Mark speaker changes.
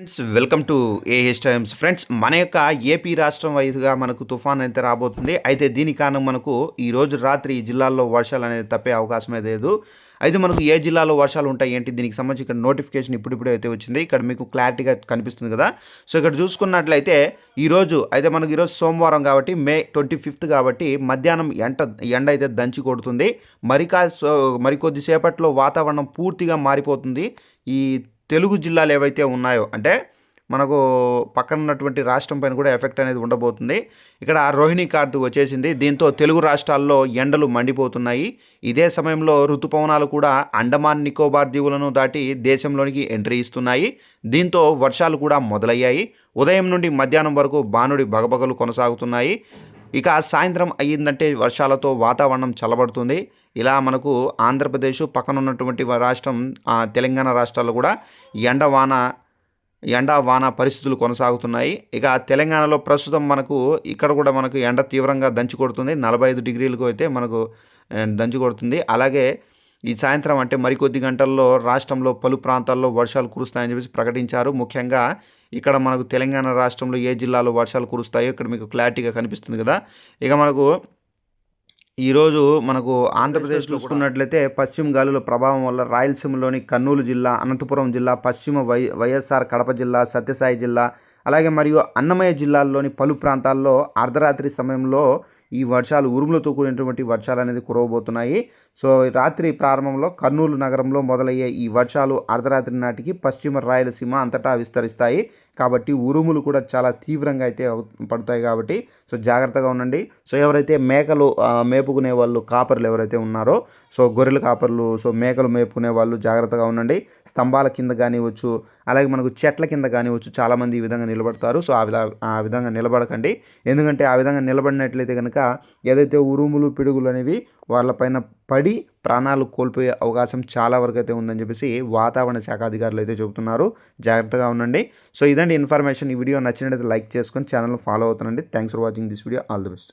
Speaker 1: Friends welcome to AH times. Friends మన యొక్క AP రాష్ట్రం వైదుగా మనకు తుఫాన్ అయితే రాబోతుంది. అయితే దీని కారణం మనకు ఈరోజు రాత్రి ఈ జిల్లాల్లో వర్షాలు అనేది తప్పే అవకాశం అయితే లేదు. అయితే మనకు ఏ జిల్లాలో వర్షాలు ఉంటాయి ఏంటి దీనికి సంబంధించి ఇక్కడ నోటిఫికేషన్ ఇప్పుడిప్పుడే అయితే వచ్చింది. ఇక్కడ మీకు క్లారిటీగా కనిపిస్తుంది కదా. సో ఇక్కడ చూసుకున్నట్లయితే ఈరోజు అయితే మనకు ఈరోజు సోమవారం కాబట్టి మే 25 కాబట్టి మధ్యాహ్నం ఎండ అయితే దంచి కొడుతుంది. మరికొద్దిసేపట్లో వాతావరణం పూర్తిగా మారిపోతుంది. ఈ తెలుగు జిల్లాలు ఏవైతే ఉన్నాయో అంటే మనకు పక్కన ఉన్నటువంటి రాష్ట్రం పైన కూడా ఎఫెక్ట్ అనేది ఉండబోతుంది. ఇక్కడ రోహిణి కార్డు వచ్చేసింది. దీంతో తెలుగు రాష్ట్రాల్లో ఎండలు మండిపోతున్నాయి. ఇదే సమయంలో ఋతుపవనాలు కూడా అండమాన్ నికోబార్ దీవులను దాటి దేశంలోనికి ఎంట్రీ ఇస్తున్నాయి. దీంతో వర్షాలు కూడా మొదలయ్యాయి. ఉదయం నుండి మధ్యాహ్నం వరకు బానుడి బగబగలు కొనసాగుతున్నాయి. ఇక సాయంత్రం అయ్యిందంటే వర్షాలతో వాతావరణం చల్లబడుతుంది. ఇలా మనకు ఆంధ్రప్రదేశ్ పక్కన ఉన్నటువంటి రాష్ట్రం తెలంగాణ రాష్ట్రాల్లో కూడా ఎండ వాన పరిస్థితులు కొనసాగుతున్నాయి. ఇక తెలంగాణలో ప్రస్తుతం మనకు ఇక్కడ కూడా మనకు ఎండ తీవ్రంగా దంచి కొడుతుంది. 45 డిగ్రీలకు అయితే మనకు దంచి కొడుతుంది. అలాగే ఈ సాయంత్రం అంటే మరికొద్ది గంటల్లో రాష్ట్రంలో పలు ప్రాంతాల్లో వర్షాలు కురుస్తాయని చెప్పేసి ప్రకటించారు. ముఖ్యంగా ఇక్కడ మనకు తెలంగాణ రాష్ట్రంలో ఏ జిల్లాలో వర్షాలు కురుస్తాయో ఇక్కడ మీకు క్లారిటీగా కనిపిస్తుంది కదా. ఇక ఈరోజు మనకు ఆంధ్రప్రదేశ్ చూసుకున్నట్లయితే పశ్చిమ గాలుల ప్రభావం వల్ల రాయలసీమలోని కర్నూలు జిల్లా, అనంతపురం జిల్లా, పశ్చిమ వైఎస్ఆర్ కడప జిల్లా, సత్యసాయి జిల్లా, అలాగే మరియు అన్నమయ్య జిల్లాల్లోని పలు ప్రాంతాల్లో అర్ధరాత్రి సమయంలో ఈ వర్షాలు ఉరుములతో కూడినటువంటి వర్షాలు అనేది కురవబోతున్నాయి. సో రాత్రి ప్రారంభంలో కర్నూలు నగరంలో మొదలయ్యే ఈ వర్షాలు అర్ధరాత్రి నాటికి పశ్చిమ రాయలసీమ అంతటా విస్తరిస్తాయి. కాబట్టి ఉరుములు కూడా చాలా తీవ్రంగా అయితే పడతాయి. కాబట్టి సో జాగ్రత్తగా ఉండండి. సో ఎవరైతే మేకలు మేపుకునే వాళ్ళు కాపర్లు ఎవరైతే ఉన్నారో సో గొర్రెల కాపర్లు సో మేకలు మేపుకునే వాళ్ళు జాగ్రత్తగా ఉండండి. స్తంభాల కింద కానివచ్చు, అలాగే మనకు చెట్ల కింద కానివచ్చు చాలామంది ఈ విధంగా నిలబడతారు. సో ఆ విధంగా నిలబడకండి. ఎందుకంటే ఆ విధంగా నిలబడినట్లయితే కనుక ఏదైతే ఉరుములు పిడుగులు అనేవి వాళ్ళపైన పడి ప్రాణాలు కోల్పోయే అవకాశం చాలా వరకు అయితే ఉందని చెప్పేసి వాతావరణ శాఖ అధికారులు అయితే చెబుతున్నారు. జాగ్రత్తగా ఉండండి. సో ఇదండి ఇన్ఫర్మేషన్. ఈ వీడియో నచ్చినట్లయితే లైక్ చేసుకొని ఛానల్ ఫాలో అవుతానండి. Thanks for watching this video. All the best.